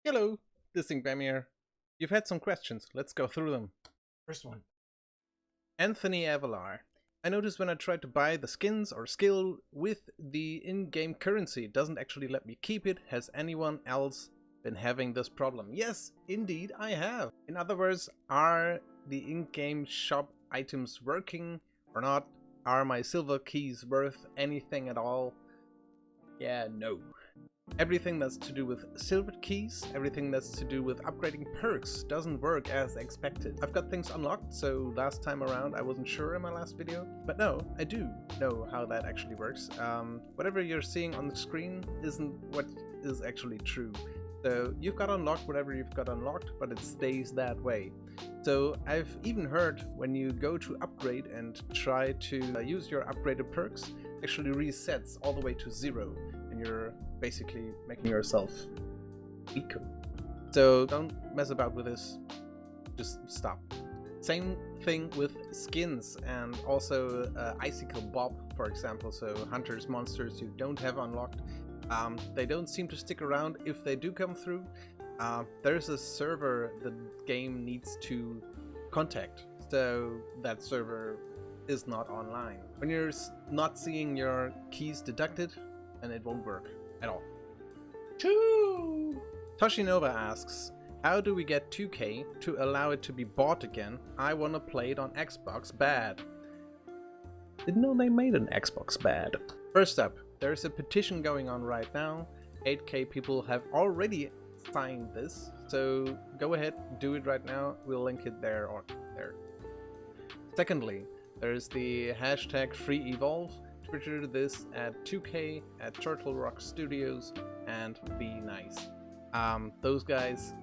Hello, this is ingame here. You've had some questions, let's go through them. First one. Anthony Avalar. I noticed when I tried to buy the skins or skill with the in-game currency, it doesn't actually let me keep it. Has anyone else been having this problem? Yes, indeed I have. In other words, are the in-game shop items working or not? Are my silver keys worth anything at all? Yeah, no. Everything that's to do with silver keys, everything that's to do with upgrading perks doesn't work as expected. I've got things unlocked, so last time around I wasn't sure in my last video, but no, I do know how that actually works. Whatever you're seeing on the screen isn't what is actually true. So you've got unlocked whatever you've got unlocked, but it stays that way. So I've even heard when you go to upgrade and try to use your upgraded perks, actually resets all the way to 0, and you're basically making yourself weaker. So don't mess about with this, just stop. Same thing with skins and also Icicle Bob, for example. So hunters, monsters you don't have unlocked, they don't seem to stick around if they do come through. There's a server the game needs to contact, so that server is not online. When you're not seeing your keys deducted, and it won't work at all. Toshinova asks, how do we get 2K to allow it to be bought again? I wanna play it on Xbox bad. Didn't know they made an Xbox bad. First up, there's a petition going on right now. 8K people have already signed this, so go ahead, do it right now. We'll link it there or there. Secondly, there's the hashtag FreeEvolve. Twitter this at 2K, at Turtle Rock Studios, and be nice. Those guys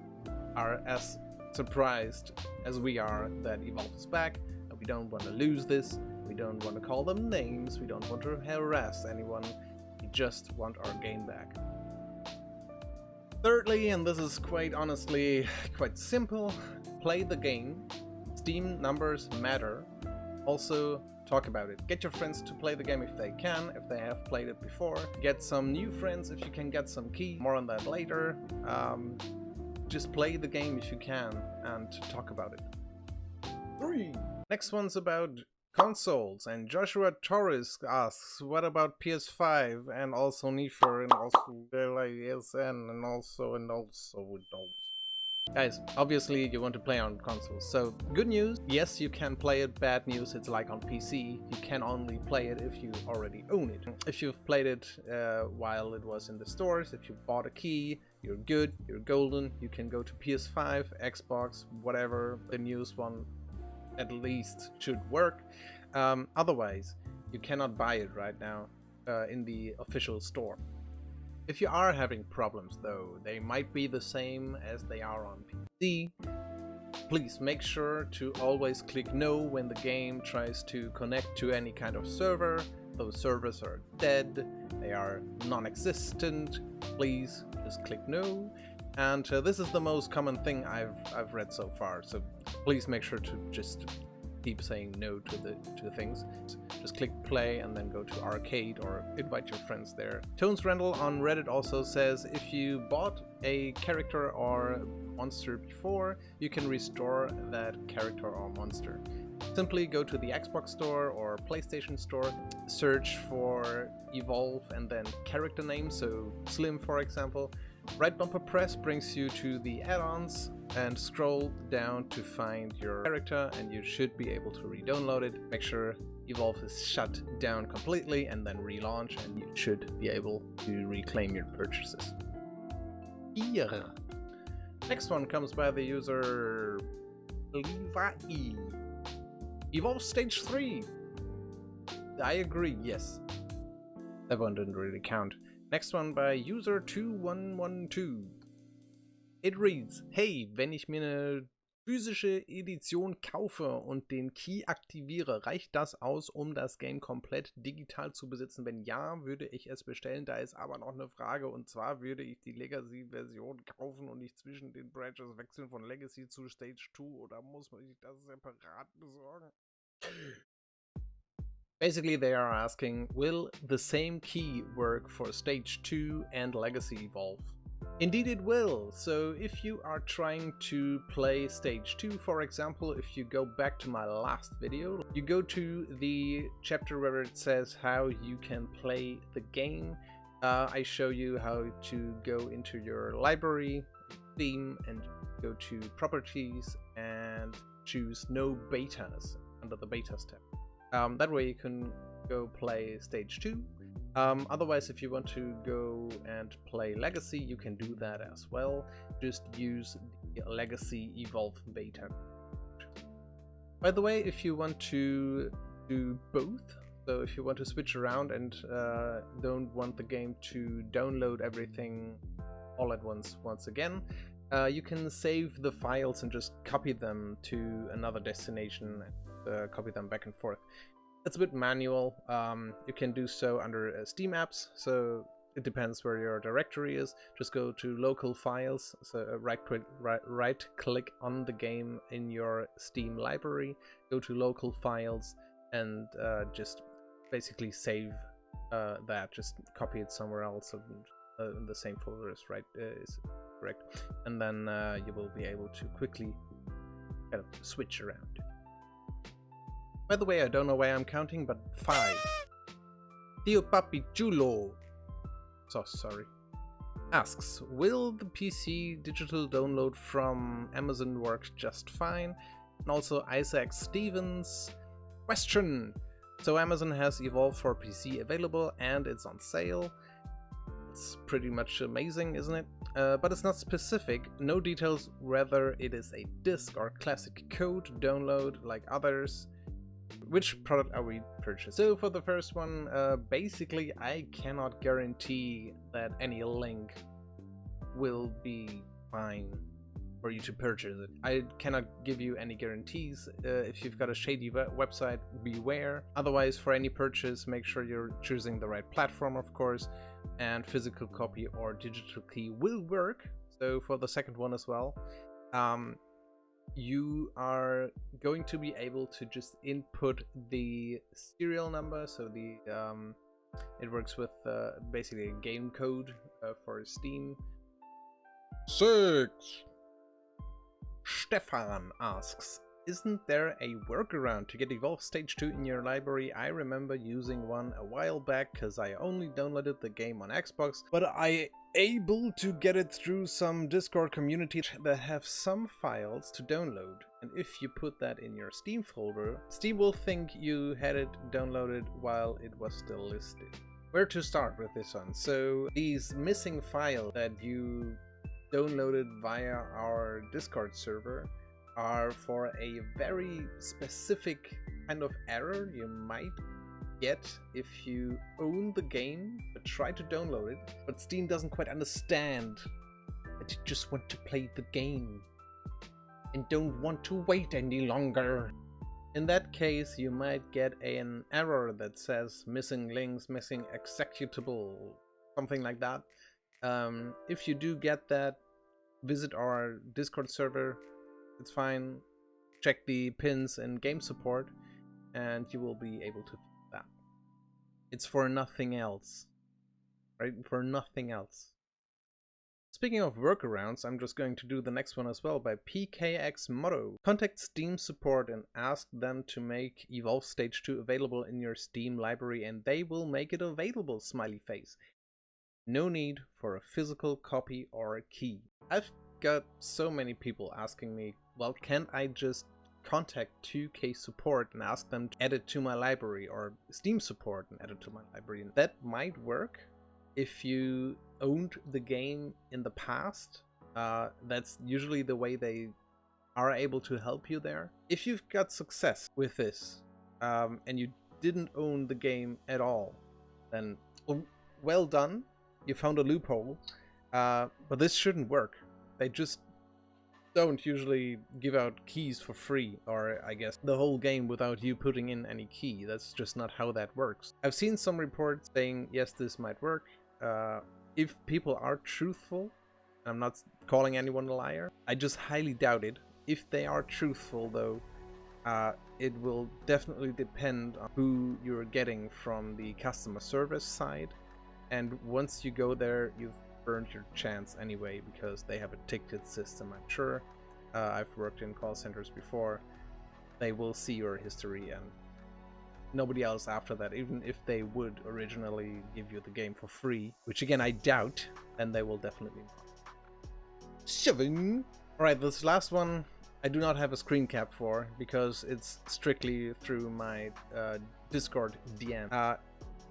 are as surprised as we are that Evolve is back, and we don't want to lose this. We don't want to call them names. We don't want to harass anyone. We just want our game back. Thirdly, and this is quite honestly quite simple, play the game. Steam numbers matter. Also, talk about it. Get your friends to play the game if they can, if they have played it before. Get some new friends if you can get some key. More on that later. Just play the game if you can and talk about it. 3. Next one's about consoles, and Joshua Torres asks, what about PS5 and also Nefer and also LASN and also. Guys, obviously you want to play on consoles, so good news, yes you can play it. Bad news, it's like on PC, you can only play it if you already own it. If you've played it while it was in the stores, if you bought a key, you're good, you're golden, you can go to PS5, Xbox, whatever, the newest one at least should work. Otherwise, you cannot buy it right now in the official store. If you are having problems though, they might be the same as they are on PC. Please make sure to always click no when the game tries to connect to any kind of server. Those servers are dead, they are non-existent. Please just click no. And this is the most common thing I've read so far, so please make sure to just keep saying no to things. Just click play and then go to arcade or invite your friends there. Tones Randall on Reddit also says, if you bought a character or monster before, you can restore that character or monster. Simply go to the Xbox store or PlayStation store, search for Evolve and then character name, so Slim for example. Right bumper press brings you to the add-ons and scroll down to find your character, and you should be able to re-download it. Make sure Evolve is shut down completely and then relaunch, and you should be able to reclaim your purchases. Here. Next one comes by the user Levi. Evolve Stage 3. I agree, yes. That one didn't really count. Next one by user 2112. It reads, hey, wenn ich mir eine physische Edition kaufe und den Key aktiviere, reicht das aus, um das Game komplett digital zu besitzen? Wenn ja, würde ich es bestellen. Da ist aber noch eine Frage, und zwar würde ich die Legacy-Version kaufen und nicht zwischen den Branches wechseln von Legacy zu Stage 2, oder muss man sich das separat besorgen? Basically, they are asking, will the same key work for Stage 2 and Legacy Evolve? Indeed it will. So if you are trying to play stage 2, for example, if you go back to my last video, you go to the chapter where it says how you can play the game. I show you how to go into your library, theme, and go to properties and choose no betas under the betas tab. That way you can go play stage 2. Otherwise, if you want to go and play Legacy, you can do that as well. Just use the Legacy Evolve beta. By the way, if you want to do both, so if you want to switch around and don't want the game to download everything all at once again, you can save the files and just copy them to another destination and copy them back and forth. It's a bit manual. You can do so under Steam apps, so it depends where your directory is. Just go to local files, so right click on the game in your Steam library, go to local files, and just basically save that. Just copy it somewhere else in the same folder as is correct, and then you will be able to quickly kind of switch around. By the way, I don't know why I'm counting, but 5. Tio Papi Chulo, so sorry, asks, will the PC digital download from Amazon work just fine? And also Isaac Stevens, question. So Amazon has Evolve for PC available and it's on sale. It's pretty much amazing, isn't it? But it's not specific, no details whether it is a disc or classic code download like others. Which product are we purchasing? So for the first one, basically I cannot guarantee that any link will be fine for you to purchase it. I cannot give you any guarantees. If you've got a shady website, beware. Otherwise, for any purchase, make sure you're choosing the right platform, of course, and physical copy or digital key will work. So for the second one as well, you are going to be able to just input the serial number, so the it works with basically a game code for Steam. 6. Stefan asks, isn't there a workaround to get Evolve Stage 2 in your library? I remember using one a while back because I only downloaded the game on Xbox, but I able to get it through some Discord community that have some files to download. And if you put that in your Steam folder, Steam will think you had it downloaded while it was still listed. Where to start with this one? So these missing files that you downloaded via our Discord server are for a very specific kind of error you might get if you own the game but try to download it, but Steam doesn't quite understand that you just want to play the game and don't want to wait any longer. In that case, you might get an error that says missing links, missing executable, something like that. If you do get that, visit our Discord server. It's fine. Check the pins in game support and you will be able to fix that. It's for nothing else, right? For nothing else. Speaking of workarounds, I'm just going to do the next one as well by PKX Motto. Contact Steam support and ask them to make Evolve Stage 2 available in your Steam library and they will make it available, smiley face. No need for a physical copy or a key. I've got so many people asking me, well, can't I just contact 2K support and ask them to add it to my library, or Steam support and add it to my library? And that might work if you owned the game in the past. That's usually the way they are able to help you there. If you've got success with this and you didn't own the game at all, then well done, you found a loophole, but this shouldn't work. They just don't usually give out keys for free, or I guess the whole game without you putting in any key. That's just not how that works. I've seen some reports saying yes, this might work. If people are truthful, I'm not calling anyone a liar, I just highly doubt it. If they are truthful though, it will definitely depend on who you're getting from the customer service side, and once you go there, you've burned your chance anyway because they have a ticketed system, I'm sure. I've worked in call centers before. They will see your history and nobody else after that, even if they would originally give you the game for free, which again I doubt, then they will definitely not. 7. Alright, this last one I do not have a screen cap for because it's strictly through my Discord DM.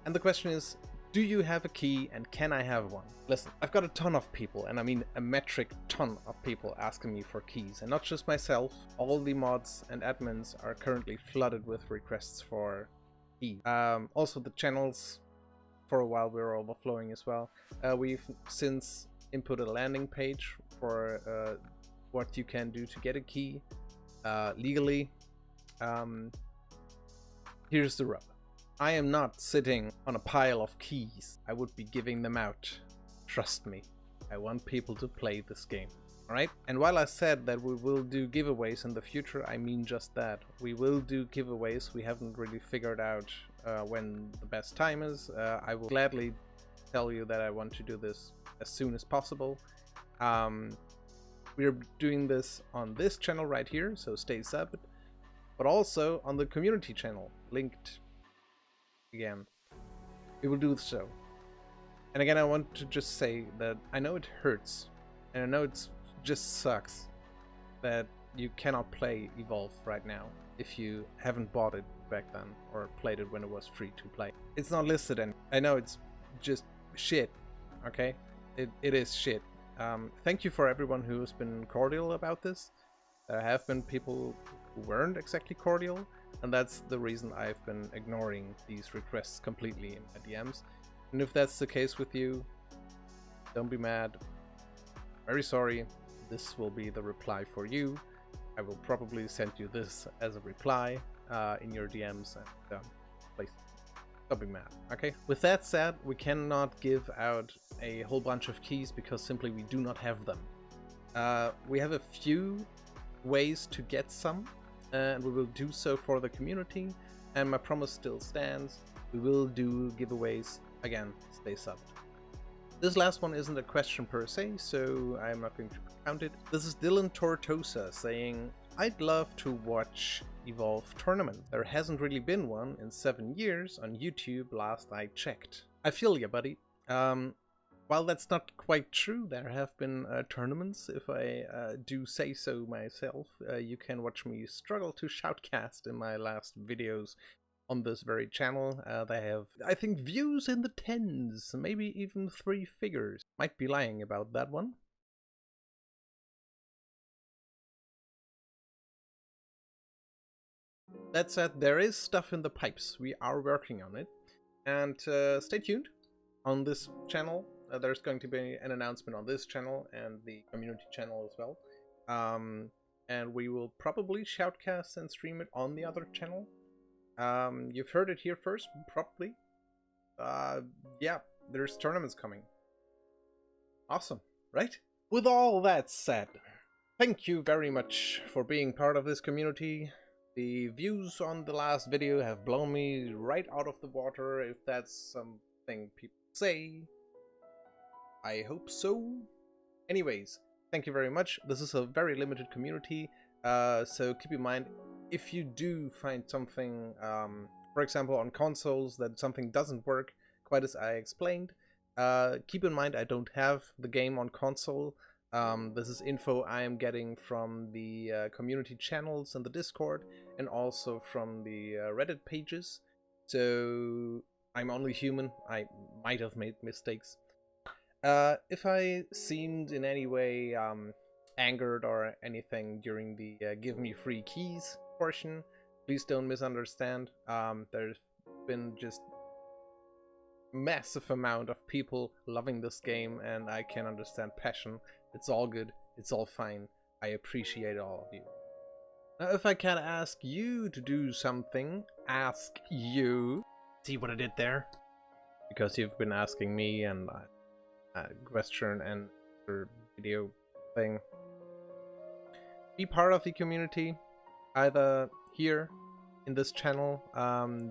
And the question is, do you have a key and can I have one? Listen, I've got a ton of people, and I mean a metric ton of people asking me for keys, and not just myself. All the mods and admins are currently flooded with requests for keys. Also the channels, for a while we were overflowing as well. We've since input a landing page for what you can do to get a key legally. Here's the rub. I am not sitting on a pile of keys. I would be giving them out. Trust me, I want people to play this game. Alright? And while I said that we will do giveaways in the future, I mean just that. We will do giveaways. We haven't really figured out when the best time is. I will gladly tell you that I want to do this as soon as possible. We're doing this on this channel right here, so stay subbed. But also on the community channel, linked again. We will do so. And again, I want to just say that I know it hurts, and I know it just sucks that you cannot play Evolve right now if you haven't bought it back then or played it when it was free to play. It's not listed, and I know it's just shit, okay? It is shit. Thank you for everyone who has been cordial about this. There have been people who weren't exactly cordial, and that's the reason I've been ignoring these requests completely in my DMs. And if that's the case with you, don't be mad. Very sorry. This will be the reply for you. I will probably send you this as a reply in your DMs, and please don't be mad, okay? With that said, we cannot give out a whole bunch of keys because simply we do not have them. We have a few ways to get some, and we will do so for the community, and my promise still stands. We will do giveaways. Again, stay subbed. This last one isn't a question per se, so I'm not going to count it. This is Dylan Tortosa saying, I'd love to watch Evolve tournament. There hasn't really been one in 7 years on YouTube last I checked. I feel ya, buddy. While that's not quite true, there have been tournaments, if I do say so myself. You can watch me struggle to shoutcast in my last videos on this very channel. They have, I think, views in the tens, maybe even 3 figures. Might be lying about that one. That said, there is stuff in the pipes. We are working on it. And stay tuned on this channel. There's going to be an announcement on this channel and the community channel as well. And we will probably shoutcast and stream it on the other channel. You've heard it here first, probably. Yeah, there's tournaments coming. Awesome, right? With all that said, thank you very much for being part of this community. The views on the last video have blown me right out of the water, if that's something people say. I hope so. Anyways, thank you very much. This is a very limited community, so keep in mind, if you do find something, for example on consoles, that something doesn't work quite as I explained, keep in mind I don't have the game on console. This is info I am getting from the community channels and the Discord, and also from the Reddit pages. So I'm only human. I might have made mistakes. If I seemed in any way angered or anything during the give me free keys portion, please don't misunderstand. There's been just massive amount of people loving this game, and I can understand passion. It's all good, it's all fine. I appreciate all of you. Now, if I can ask you to do something, ask you. See what I did there? Because you've been asking me, and question and video thing. Be part of the community, either here in this channel,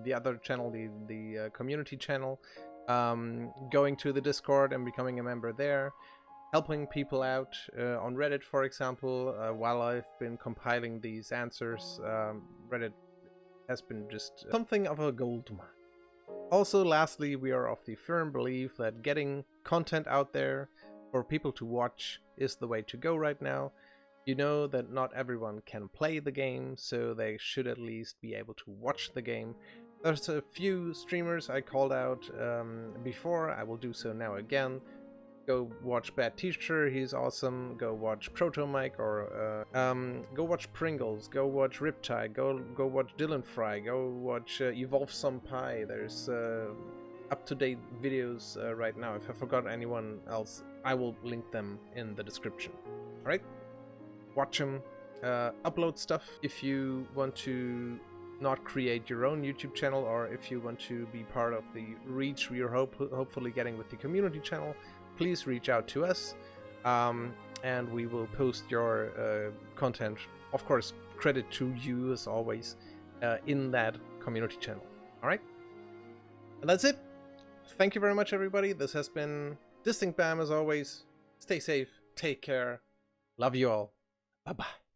the other channel, the community channel, going to the Discord and becoming a member there, helping people out on Reddit, for example. While I've been compiling these answers, Reddit has been just something of a gold mine. Also, lastly, we are of the firm belief that getting content out there for people to watch is the way to go right now. You know that not everyone can play the game, so they should at least be able to watch the game. There's a few streamers I called out before. I will do so now again. Go watch Bad Teacher, he's awesome. Go watch ProtoMike, or go watch Pringles. Go watch Riptide. Go watch Dylan Fry. Go watch Evolve Some Pie. There's up-to-date videos right now. If I forgot anyone else, I will link them in the description. All right, watch them. Upload stuff if you want to not create your own YouTube channel, or if you want to be part of the reach we are hopefully getting with the community channel. Please reach out to us, and we will post your content, of course, credit to you as always, in that community channel. All right, and that's it. Thank you very much, everybody. This has been Distinct Bam as always. Stay safe, take care, love you all, bye bye.